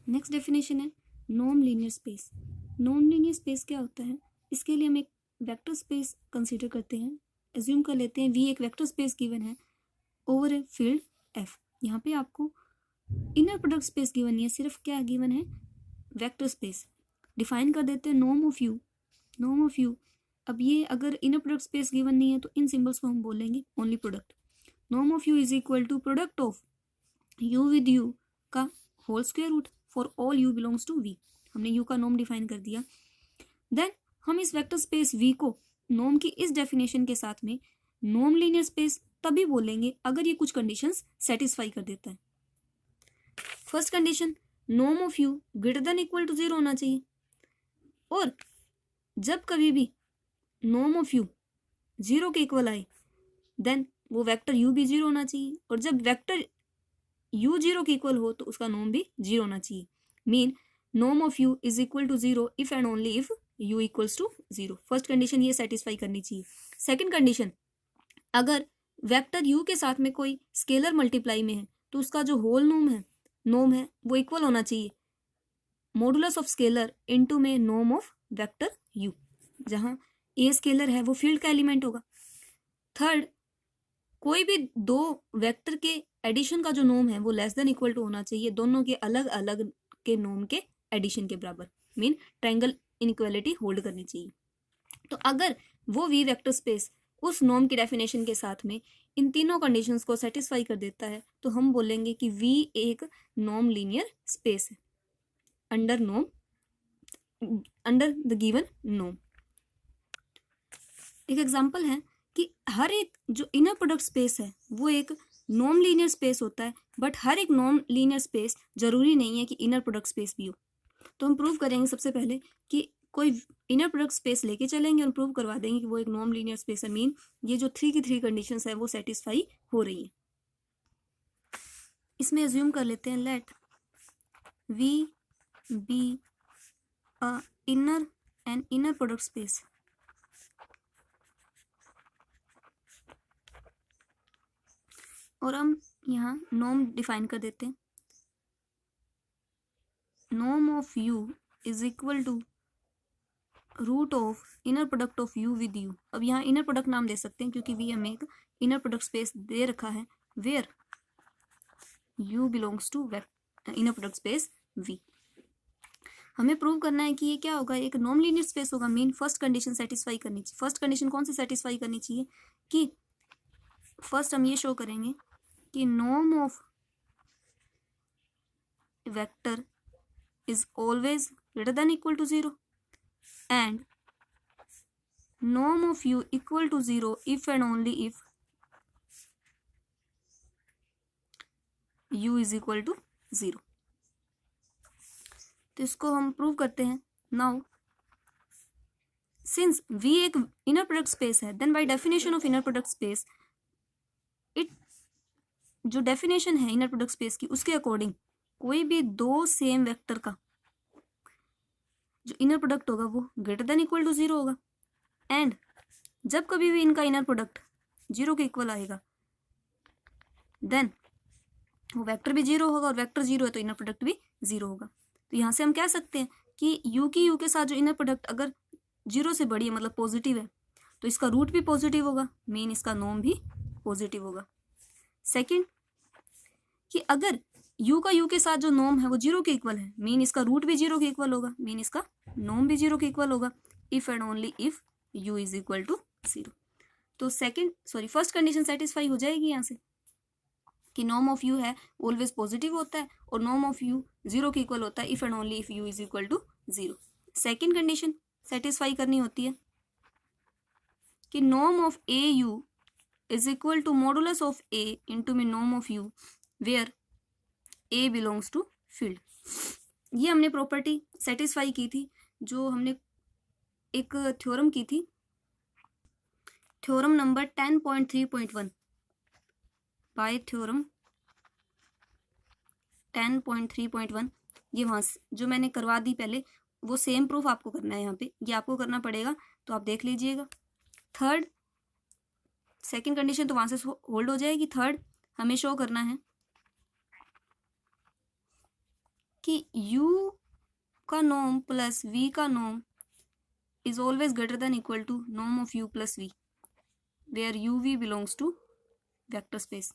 Next definition है non linear space. Non linear space क्या होता है? इसके लिए हम एक वेक्टर स्पेस कंसीडर करते हैं। एज्यूम कर लेते हैं वी एक वेक्टर स्पेस गिवन है ओवर ए फील्ड एफ। यहाँ पे आपको इनर प्रोडक्ट स्पेस गिवन नहीं है, सिर्फ क्या गिवन है? Vector space. डिफाइन कर देते हैं norm of you. Norm of you, अब ये अगर इनर प्रोडक्ट स्पेस गिवन नहीं है तो इन सिंबल्स को हम बोलेंगे only product. Norm of U is equal to product of U with U का whole square root for all U belongs to V. हमने यू का नॉर्म डिफाइन कर दिया। देन हम इस वेक्टर स्पेस वी को नॉर्म की इस डेफिनेशन के साथ में नॉन लीनियर स्पेस तभी बोलेंगे अगर ये कुछ कंडीशंस सेटिस्फाई कर देता है। First condition, norm of U greater than equal to 0 होना चाहिए, और जब कभी भी नॉर्म ऑफ यू 0 के इक्वल आए देन वो वेक्टर यू भी 0 होना चाहिए, और जब वेक्टर यू 0 के इक्वल हो तो उसका नॉर्म भी 0 होना चाहिए। Mean norm of U is equal to 0 if and only if U equals to 0। First condition ये सेटिस्फाई करनी चाहिए। सेकंड कंडीशन, अगर वेक्टर यू के साथ में कोई स्केलर मल्टीप्लाई में है तो उसका जो होल नॉर्म है वो इक्वल होना चाहिए मॉडुलस ऑफ स्केलर इनटू में नॉर्म ऑफ वेक्टर यू, जहां ए स्केलर है वो फील्ड का एलिमेंट होगा। थर्ड, कोई भी दो वेक्टर के एडिशन का जो नॉर्म है वो लेस देन इक्वल टू होना चाहिए दोनों के अलग अलग के नॉर्म के एडिशन के बराबर। मीन ट्रायंगल इनइक्वालिटी होल्ड करनी चाहिए। तो अगर वो वी वेक्टर स्पेस उस नॉर्म की डेफिनेशन के साथ में इन तीनों कंडीशंस को सेटिस्फाई कर देता है तो हम बोलेंगे कि वी एक नॉन लीनियर स्पेस है अंडर द गिवन नॉर्म। एक एग्जांपल है कि हर एक जो इनर प्रोडक्ट स्पेस है वो एक नॉन लीनियर स्पेस होता है, बट हर एक नॉन लीनियर स्पेस जरूरी नहीं है कि इनर प्रोडक्ट स्पेस भी हो। तो हम प्रूव करेंगे सबसे पहले कि कोई इनर प्रोडक्ट स्पेस लेके चलेंगे और प्रूव करवा देंगे कि वो एक नॉन लीनियर स्पेस है। मीन ये जो 3 की 3 कंडीशंस है वो सेटिस्फाई हो रही है। इसमें एज्यूम कर लेते हैं let V be a inner product space और हम यहाँ नॉर्म डिफाइन कर देते हैं। Norm of U is equal to root of inner product of U with U. अब यहाँ इनर प्रोडक्ट नाम दे सकते हैं क्योंकि वी हमें एक इनर प्रोडक्ट स्पेस दे रखा है where U belongs to inner product space V. हमें प्रूव करना है कि ये क्या होगा, एक नॉन लीनियर स्पेस होगा। मीन फर्स्ट कंडीशन सेटिस्फाई करनी चाहिए। फर्स्ट कंडीशन कौन सी सेटिस्फाई करनी चाहिए कि फर्स्ट हम ये शो करेंगे कि norm of vector is always greater than equal to 0 and norm of u equal to 0 if and only if u is equal to 0। तो इसको हम प्रूव करते हैं। नाउ सिंस v एक इनर प्रोडक्ट स्पेस है then by definition of inner product space it जो definition है inner product space की उसके अकॉर्डिंग कोई भी दो सेम वेक्टर का जो इनर प्रोडक्ट होगा वो ग्रेटर देन इक्वल टू 0 होगा। एंड जब कभी भी इनका इनर प्रोडक्ट 0 के इक्वल आएगा देन वो वेक्टर भी 0 होगा, और वेक्टर 0 है तो इनर प्रोडक्ट भी 0 होगा। तो यहाँ से हम कह सकते हैं कि यू की यू के साथ जो इनर प्रोडक्ट अगर 0 से बड़ी है मतलब पॉजिटिव है तो इसका रूट भी पॉजिटिव होगा, मीन इसका नॉर्म भी पॉजिटिव होगा। सेकेंड, कि अगर u का u के साथ जो नॉर्म है वो 0 के इक्वल है, मीन इसका रूट भी 0 के इक्वल होगा, मीन इसका नॉर्म भी 0 के इक्वल होगा if and only if u is equal to 0। तो फर्स्ट कंडीशन सेटिस्फाई हो जाएगी यहाँ से कि नॉर्म ऑफ u है ऑलवेज पॉजिटिव होता है और नॉर्म ऑफ u 0 के इक्वल होता है if and only if u is equal to 0। Second condition satisfy करनी होती है कि norm of a u is equal to modulus of a into में norm of u where a belongs to field. ये हमने property satisfy की थी जो हमने एक थ्योरम की थी, थ्योरम नंबर 10.3.1 बाय थ्योरम 10.3.1। ये वहाँ जो मैंने करवा दी पहले वो सेम प्रूफ आपको करना है, यहाँ पे ये आपको करना पड़ेगा तो आप देख लीजिएगा। थर्ड, सेकंड कंडीशन तो वहाँ से होल्ड हो जाएगी। थर्ड, हमें शो करना है कि u का नॉर्म प्लस v का norm is always greater than equal to norm of u plus v, where uv belongs to vector space.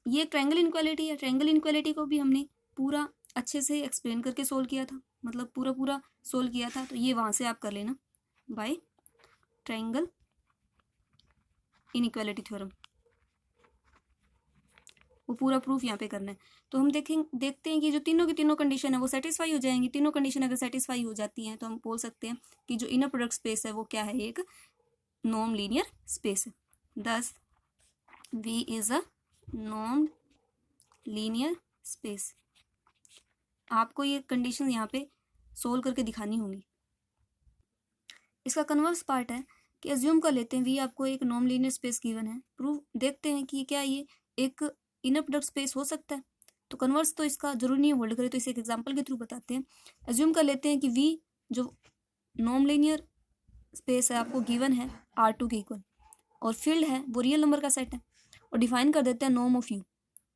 ये ट्रायंगल इनक्वालिटी है। ट्रायंगल इनक्वालिटी को भी हमने पूरा अच्छे से एक्सप्लेन करके सोल्व किया था, मतलब पूरा सोल्व किया था। तो ये वहाँ से आप कर लेना बाय ट्रायंगल इनइक्वालिटी थ्योरम, वो पूरा प्रूफ यहाँ पे करना है। तो हम देखते हैं कि जो तीनों की तीनों कंडीशन है वो सेटिस्फाई हो जाएंगी। तीनों कंडीशन अगर सेटिस्फाई हो जाती हैं तो हम बोल सकते हैं कि जो इनर प्रोडक्ट स्पेस है वो क्या है, एक नॉन लीनियर स्पेस है। दस V is a non linear space. आपको ये कंडीशन यहाँ पे सोल्व करके दिखानी होंगी। इसका कन्वर्स पार्ट है कि एज्यूम कर लेते हैं V आपको एक नॉन लीनियर स्पेस गिवन है। प्रूफ देखते हैं कि क्या ये एक इनर प्रोडक्ट स्पेस हो सकता है। तो कन्वर्स तो इसका जरूरी नहीं होल्ड करे, तो इसे एक एग्जांपल के थ्रू बताते हैं। एज्यूम कर लेते हैं कि V जो नॉन लीनियर स्पेस है आपको गिवन है R2 के इक्वल, और फील्ड है वो रियल नंबर का सेट है, और डिफाइन कर देते हैं नॉर्म ऑफ U,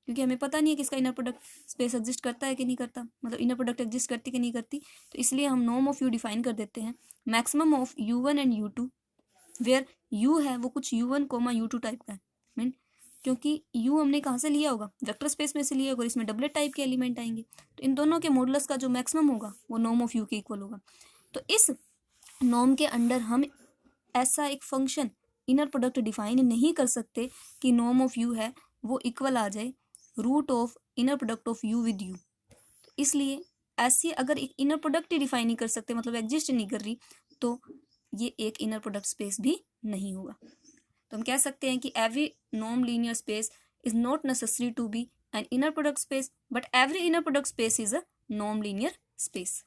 क्योंकि हमें पता नहीं है कि इसका इनर प्रोडक्ट स्पेस एग्जिस्ट करता है कि नहीं करता, मतलब इनर प्रोडक्ट एग्जिस्ट करती कि नहीं करती। तो इसलिए हम नॉर्म ऑफ U डिफाइन कर देते हैं maximum of U1 and U2, where U है वो कुछ U1, U2 टाइप का है। मीन क्योंकि U हमने कहाँ से लिया होगा, वेक्टर स्पेस में से लिया होगा, इसमें डबलेट टाइप के एलिमेंट आएंगे। तो इन दोनों के मॉडुलस का जो मैक्सिमम होगा वो नॉर्म ऑफ U के इक्वल होगा। तो इस नॉर्म के अंडर हम ऐसा एक फंक्शन इनर प्रोडक्ट डिफाइन नहीं कर सकते कि नॉर्म ऑफ U है वो इक्वल आ जाए root of inner product of U with U। इसलिए ऐसी अगर एक इनर प्रोडक्ट ही डिफाइन नहीं कर सकते, मतलब एग्जिस्ट नहीं कर रही, तो ये एक इनर प्रोडक्ट स्पेस भी नहीं होगा। तो हम कह सकते हैं कि every non linear space is not necessary to be an inner product space, but every inner product space is a non linear space.